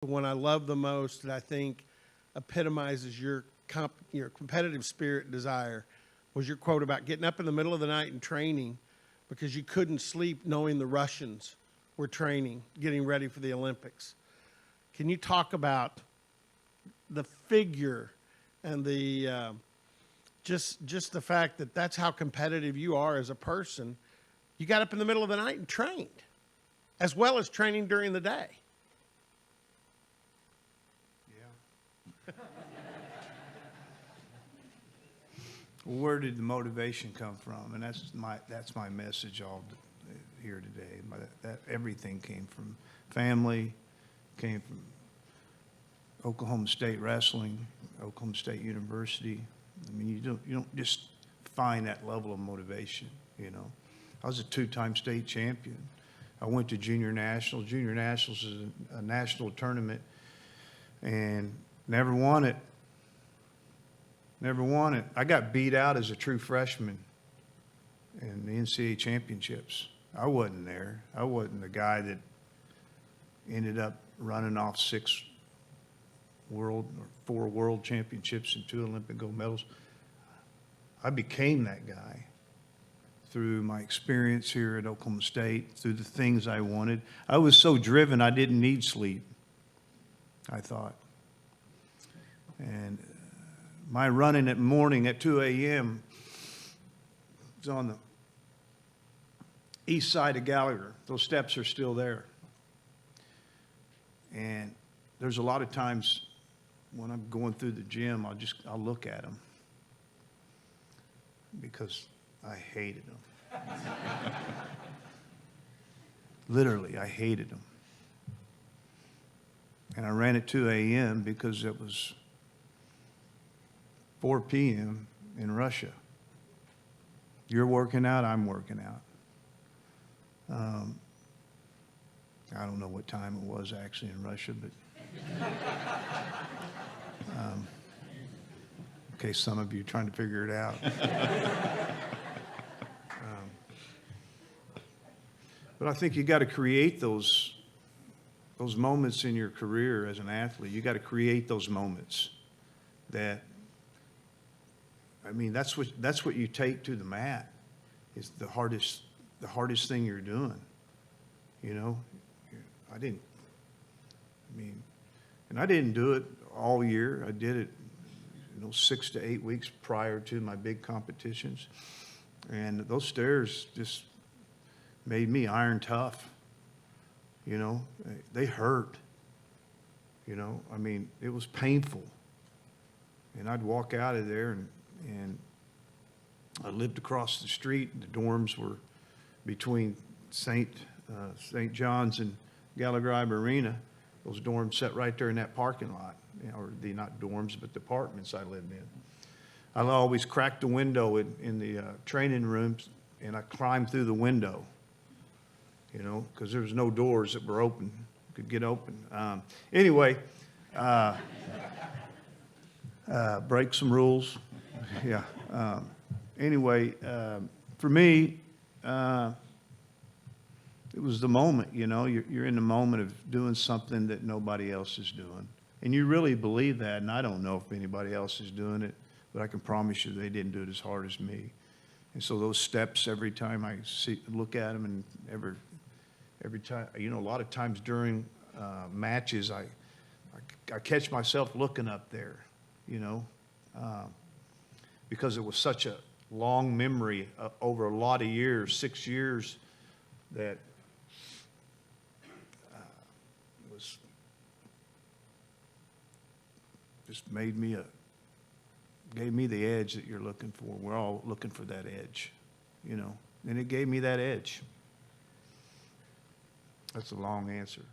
The one I love the most that I think epitomizes your competitive spirit and desire was your quote about getting up in the middle of the night and training because you couldn't sleep knowing the Russians were training, getting ready for the Olympics. Can you talk about the figure and the just the fact that that's how competitive you are as a person? You got up in the middle of the night and trained, as well as training during the day. Where did the motivation come from? And that's my message all here today. That everything came from family, came from Oklahoma State wrestling, Oklahoma State University. I mean, you don't just find that level of motivation. You know, I was a two-time state champion. I went to junior nationals. Junior nationals is a national tournament, and never won it. Never won it. I got beat out as a true freshman in the NCAA championships. I wasn't there. I wasn't the guy that ended up running off 4 world championships and 2 Olympic gold medals. I became that guy through my experience here at Oklahoma State, through the things I wanted. I was so driven I didn't need sleep, I thought. And my running at morning at 2 a.m. was on the east side of Gallagher. Those steps are still there. And there's a lot of times when I'm going through the gym, I'll look at them because I hated them. Literally, I hated them. And I ran at 2 a.m. because it was 4 p.m. in Russia. You're working out, I'm working out. I don't know what time it was actually in Russia, but in case some of you are trying to figure it out. But I think you got to create those moments in your career as an athlete. You got to create those moments that, I mean, that's what you take to the mat. It's the hardest thing you're doing. You know, I didn't do it all year. I did it, 6 to 8 weeks prior to my big competitions. And those stairs just made me iron tough. You know, they hurt. You know, I mean, it was painful. And I'd walk out of there and I lived across the street. The dorms were between St. John's and Gallagher Arena. Those dorms sat right there in that parking lot, or not dorms, but the apartments I lived in. I always cracked the window in the training rooms, and I climbed through the window, because there was no doors that were open, could get open. Anyway, break some rules. Yeah. Anyway, for me, it was the moment, you're in the moment of doing something that nobody else is doing. And you really believe that, and I don't know if anybody else is doing it, but I can promise you they didn't do it as hard as me. And so those steps, every time I look at them, and every time, a lot of times during matches, I catch myself looking up there, because it was such a long memory over a lot of years, 6 years, that was just gave me the edge that you're looking for. We're all looking for that edge, and it gave me that edge. That's a long answer.